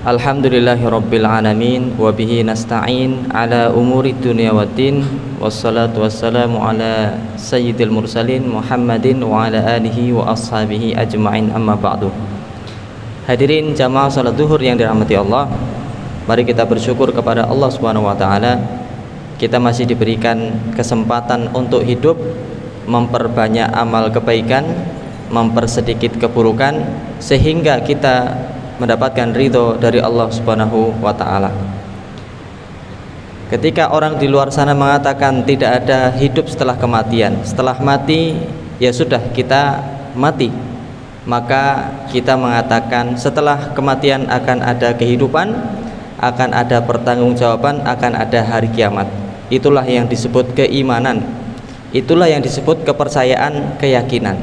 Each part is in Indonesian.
Alhamdulillahirabbil alamin wa bihi nasta'in ala umuri dunya waddin wassalatu wassalamu ala sayyidil mursalin Muhammadin wa ala alihi wa ashabihi ajma'in, amma ba'du. Hadirin jamaah salat zuhur yang dirahmati Allah, mari kita bersyukur kepada Allah Subhanahu wa taala. Kita masih diberikan kesempatan untuk hidup, memperbanyak amal kebaikan, mempersedikit keburukan, sehingga kita mendapatkan ridho dari Allah Subhanahu wa ta'ala. Ketika orang di luar sana mengatakan tidak ada hidup setelah kematian, setelah mati ya sudah kita mati, maka kita mengatakan setelah kematian akan ada kehidupan, akan ada pertanggungjawaban, akan ada hari kiamat. Itulah yang disebut keimanan, itulah yang disebut kepercayaan, keyakinan.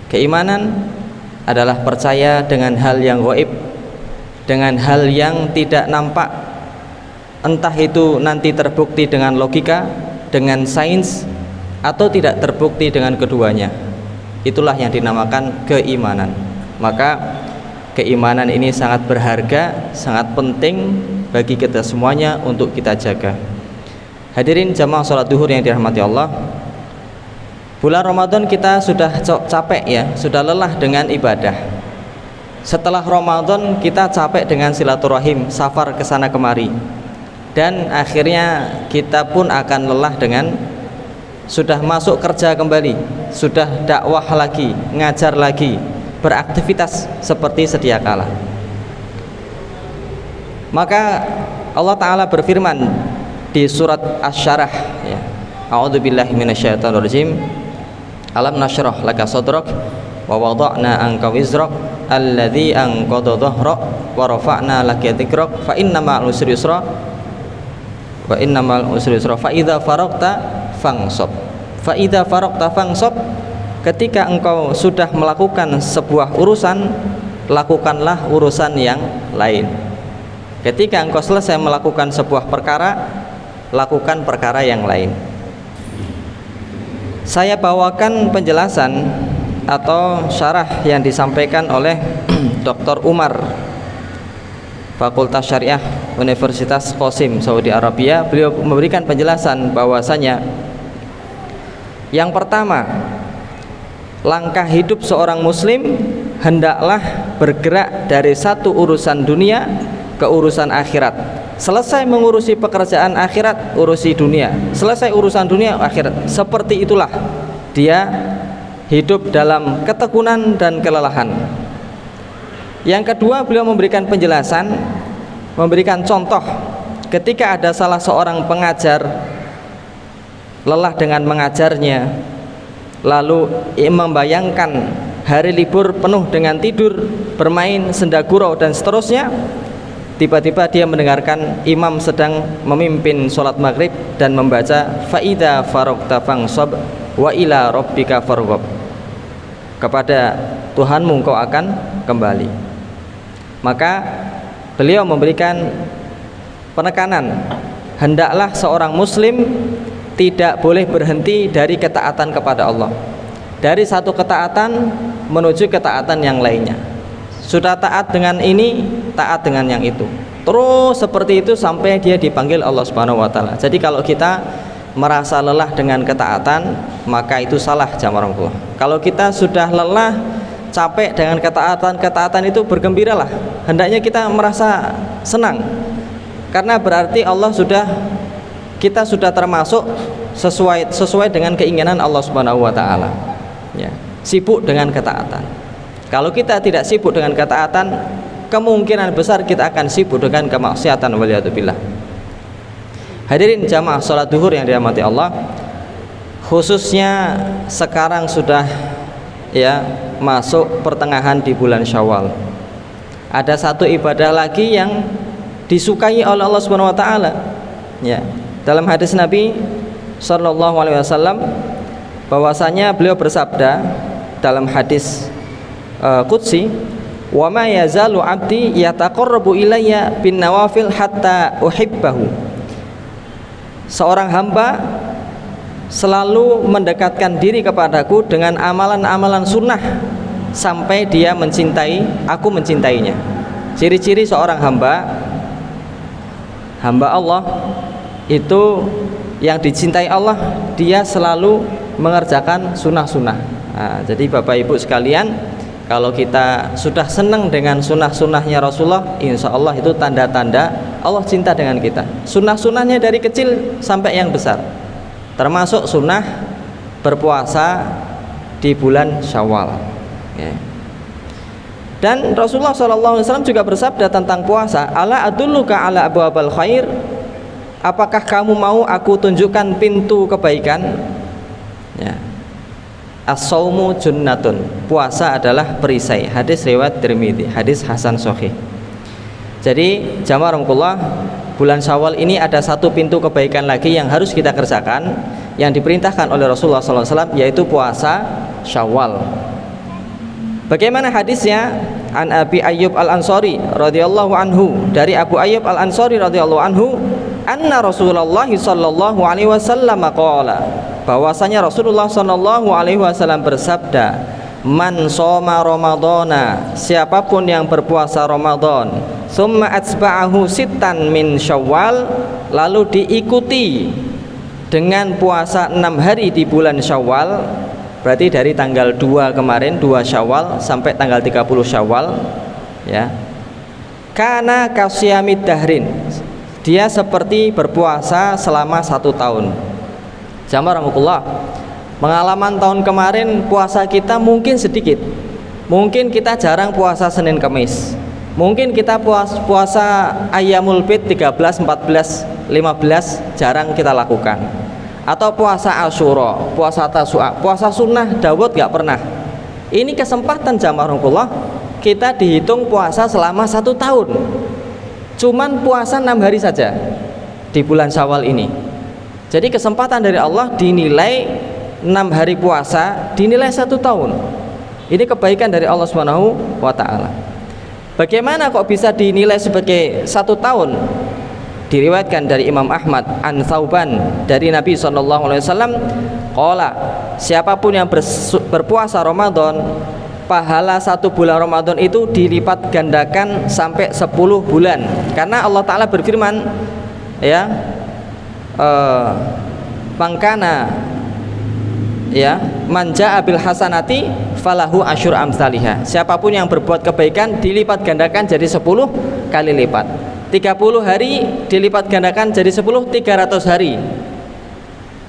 Keimanan adalah percaya dengan hal yang gaib, dengan hal yang tidak nampak, entah itu nanti terbukti dengan logika, dengan sains, atau tidak terbukti dengan keduanya. Itulah yang dinamakan keimanan. Maka keimanan ini sangat berharga, sangat penting bagi kita semuanya untuk kita jaga. Hadirin jamaah salat zuhur yang dirahmati Allah, bulan Ramadan kita sudah capek ya, sudah lelah dengan ibadah. Setelah Ramadan kita capek dengan silaturahim, safar ke sana kemari. Dan akhirnya kita pun akan lelah dengan sudah masuk kerja kembali, sudah dakwah lagi, ngajar lagi, beraktivitas seperti sedia kala. Maka Allah Ta'ala berfirman di surat Asy-Syarah ya, A'udzubillahi minasyaitonirrajim. Alam nasyrah laka sadrak wa wada'na anka wizrak alladzi anqadha dhahrak wa rafa'na laka dzikrak fa inna ma'al usri yusra wa inna ma'al usri yusra fa idza faragta fansab. Fa idza faragta fansab, ketika engkau sudah melakukan sebuah urusan, lakukanlah urusan yang lain. Ketika engkau selesai melakukan sebuah perkara, lakukan perkara yang lain. Saya bawakan penjelasan atau syarah yang disampaikan oleh Dr. Umar, Fakultas Syariah Universitas Qasim, Saudi Arabia. Beliau memberikan penjelasan bahwasanya yang pertama, langkah hidup seorang muslim hendaklah bergerak dari satu urusan dunia ke urusan akhirat. Selesai mengurusi pekerjaan akhirat, urusi dunia. Selesai urusan dunia, akhirat. Seperti itulah dia hidup dalam ketekunan dan kelelahan. Yang kedua, beliau memberikan penjelasan, memberikan contoh ketika ada salah seorang pengajar lelah dengan mengajarnya, lalu membayangkan hari libur penuh dengan tidur, bermain, senda gurau dan seterusnya. Tiba-tiba dia mendengarkan imam sedang memimpin sholat maghrib dan membaca fa'idha faragta fansab wa ila rabbika farghab, kepada Tuhanmu kau akan kembali. Maka beliau memberikan penekanan, hendaklah seorang muslim tidak boleh berhenti dari ketaatan kepada Allah, dari satu ketaatan menuju ketaatan yang lainnya. Sudah taat dengan ini, taat dengan yang itu, terus seperti itu sampai dia dipanggil Allah Subhanahu wa taala. Jadi kalau kita merasa lelah dengan ketaatan, maka itu salah jamaah Allah. Kalau kita sudah lelah, capek dengan ketaatan itu bergembiralah. Hendaknya kita merasa senang, karena berarti kita sudah termasuk sesuai dengan keinginan Allah Subhanahu wa taala. Ya, sibuk dengan ketaatan. Kalau kita tidak sibuk dengan ketaatan, kemungkinan besar kita akan sibuk dengan kemaksiatan, waliyadzubillah. Hadirin jamaah salat zuhur yang dirahmati Allah, khususnya sekarang sudah ya masuk pertengahan di bulan Syawal. Ada satu ibadah lagi yang disukai oleh Allah Subhanahu wa taala. Ya, dalam hadis Nabi sallallahu alaihi wasallam bahwasanya beliau bersabda dalam hadis qudsi, wa ma yazalu abdi yataqarrabu ilayya bin nawafil hatta uhibbahu. Seorang hamba selalu mendekatkan diri kepadaku dengan amalan-amalan sunnah sampai dia aku mencintainya. Ciri-ciri seorang hamba Allah itu yang dicintai Allah, dia selalu mengerjakan sunnah-sunnah. Nah, jadi Bapak Ibu sekalian, kalau kita sudah senang dengan sunnah-sunnahnya Rasulullah, insya Allah itu tanda-tanda Allah cinta dengan kita. Sunnah-sunnahnya dari kecil sampai yang besar, termasuk sunnah berpuasa di bulan Syawal, ya. Dan Rasulullah SAW juga bersabda tentang puasa, ala adulluka ala abwabil khair, apakah kamu mau aku tunjukkan pintu kebaikan, ya. As-saumu junnatun, puasa adalah perisai. Hadis riwayat Tirmidzi, hadis hasan sahih. Jadi jamaah rahmatullah, bulan Syawal ini ada satu pintu kebaikan lagi yang harus kita kerjakan, yang diperintahkan oleh Rasulullah SAW, yaitu puasa Syawal. Bagaimana hadisnya? An Abi Ayyub Al-Ansari radhiyallahu anhu, dari Abu Ayyub Al-Ansari radhiyallahu anhu, anna Rasulullah sallallahu alaihi wasallam qala, bahwasanya Rasulullah sallallahu alaihi wasallam bersabda, man shoma ramadhana, siapapun yang berpuasa Ramadan, summa atsba'ahu sittan min Syawal, lalu diikuti dengan puasa 6 hari di bulan Syawal, berarti dari tanggal 2 kemarin, 2 Syawal sampai tanggal 30 Syawal, ya. Kana kasyamid dahrin, dia seperti berpuasa selama 1 tahun. Jamaah rahmatullah, pengalaman tahun kemarin puasa kita mungkin sedikit, mungkin kita jarang puasa Senin Kamis, mungkin kita puasa Ayyamul Bid 13, 14, 15 jarang kita lakukan, atau puasa Asyura, puasa Tasu'a, puasa sunnah Dawud gak pernah. Ini kesempatan jamaah rahmatullah, kita dihitung puasa selama 1 tahun, cuman puasa 6 hari saja di bulan Syawal ini. Jadi kesempatan dari Allah, dinilai 6 hari puasa, dinilai 1 tahun. Ini kebaikan dari Allah Subhanahu wa ta'ala. Bagaimana kok bisa dinilai sebagai 1 tahun? Diriwayatkan dari Imam Ahmad an Thauban dari Nabi SAW, qala, siapapun yang berpuasa Ramadan, pahala 1 bulan Ramadan itu dilipat gandakan sampai 10 bulan. Karena Allah Ta'ala berfirman, ya, mangkana, ya, manja abil hasanati falahu asyur amsalihah, siapapun yang berbuat kebaikan dilipat gandakan jadi 10 kali lipat. 30 hari dilipat gandakan jadi 10, 300 hari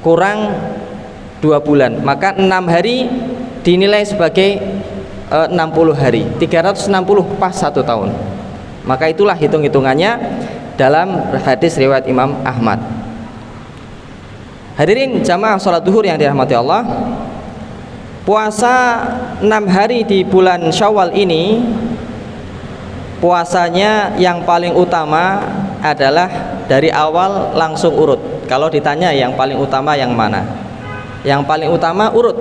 kurang 2 bulan, maka 6 hari dinilai sebagai 60 hari, 360 pas 1 tahun. Maka itulah hitung-hitungannya dalam hadis riwayat Imam Ahmad. Hadirin jamaah salat duhur yang dirahmati Allah, puasa 6 hari di bulan Syawal ini, puasanya yang paling utama adalah dari awal langsung urut. Kalau ditanya yang paling utama yang mana? Yang paling utama urut.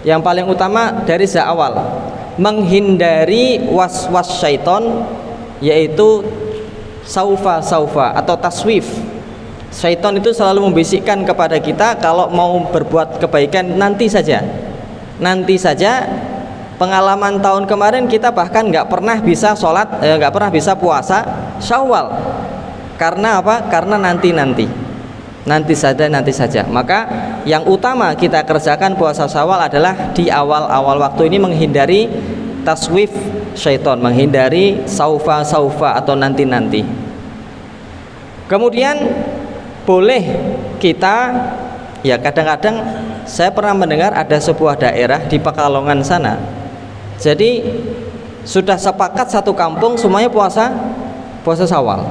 Yang paling utama dari sejak awal, menghindari was-was syaiton, yaitu saufa atau taswif. Syaiton itu selalu membisikkan kepada kita kalau mau berbuat kebaikan nanti saja. Pengalaman tahun kemarin kita bahkan nggak pernah bisa sholat, nggak pernah bisa puasa Syawal. Karena apa? Karena nanti saja. Maka yang utama kita kerjakan puasa Syawal adalah di awal waktu ini, menghindari taswif syaiton, menghindari saufa atau nanti. Kemudian boleh kita, ya, kadang-kadang saya pernah mendengar ada sebuah daerah di Pekalongan sana, jadi sudah sepakat satu kampung semuanya puasa Syawal.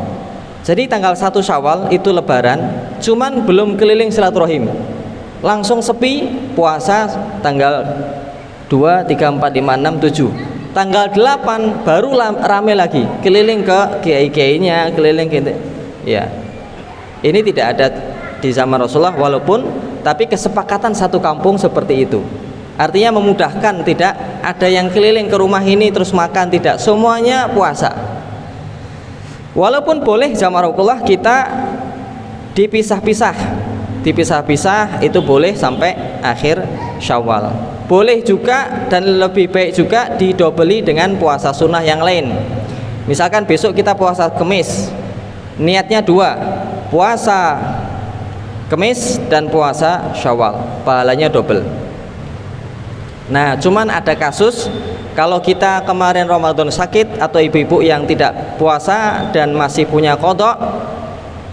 Jadi tanggal 1 Syawal itu lebaran, cuman belum keliling silaturahim, langsung sepi puasa tanggal 2, 3, 4, 5, 6, 7. Tanggal 8 baru rame lagi, keliling ke kiai-kiainya, keliling gitu. Ya. Ini tidak ada di zaman Rasulullah, tapi kesepakatan satu kampung seperti itu. Artinya memudahkan, tidak ada yang keliling ke rumah ini terus makan, tidak, semuanya puasa. Walaupun boleh jamaah Rasulullah kita dipisah-pisah itu boleh sampai akhir Syawal. boleh juga dan lebih baik juga didobeli dengan puasa sunnah yang lain. Misalkan besok kita puasa Kemis, niatnya dua, puasa Kemis dan puasa Syawal, pahalanya double. Nah, cuman ada kasus kalau kita kemarin Ramadan sakit atau ibu-ibu yang tidak puasa dan masih punya qadha,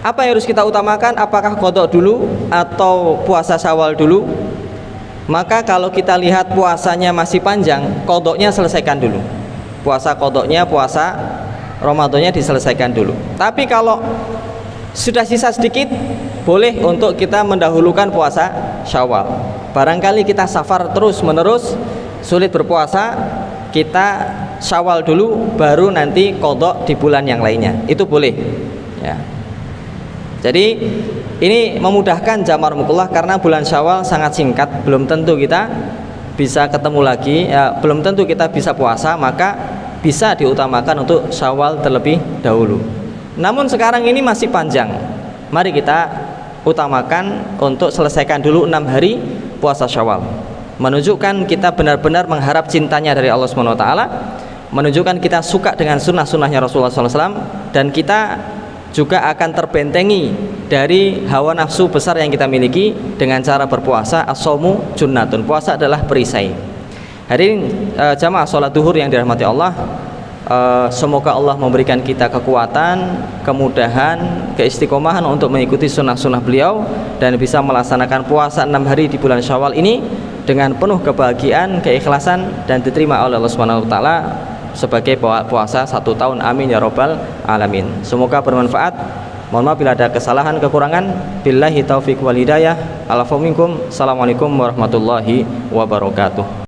apa yang harus kita utamakan? Apakah qadha dulu atau puasa Syawal dulu? Maka kalau kita lihat puasanya masih panjang, qadhanya selesaikan dulu. Puasa qadhanya, puasa Ramadannya diselesaikan dulu. Tapi kalau sudah sisa sedikit, boleh untuk kita mendahulukan puasa Syawal. Barangkali kita safar terus menerus, sulit berpuasa, kita Syawal dulu, baru nanti qadha di bulan yang lainnya. Itu boleh ya. Jadi ini memudahkan jamarmukullah karena bulan Syawal sangat singkat, belum tentu kita bisa ketemu lagi ya, belum tentu kita bisa puasa, maka bisa diutamakan untuk Syawal terlebih dahulu. Namun sekarang ini masih panjang, mari kita utamakan untuk selesaikan dulu 6 hari puasa Syawal, menunjukkan kita benar-benar mengharap cintanya dari Allah SWT, menunjukkan kita suka dengan sunnah-sunnahnya Rasulullah SAW, dan kita juga akan terbentengi dari hawa nafsu besar yang kita miliki dengan cara berpuasa. As-shaumu junnatun, puasa adalah perisai. Hadirin jamaah sholat duhur yang dirahmati Allah, semoga Allah memberikan kita kekuatan, kemudahan, keistiqomahan untuk mengikuti sunnah-sunnah beliau dan bisa melaksanakan puasa 6 hari di bulan Syawal ini dengan penuh kebahagiaan, keikhlasan, dan diterima oleh Allah SWT sebagai puasa 1 tahun. Amin ya robbal alamin. Semoga bermanfaat. Mohon maaf bila ada kesalahan kekurangan. Billahi taufiq wal hidayah. Alafu minkum. Assalamualaikum warahmatullahi wabarakatuh.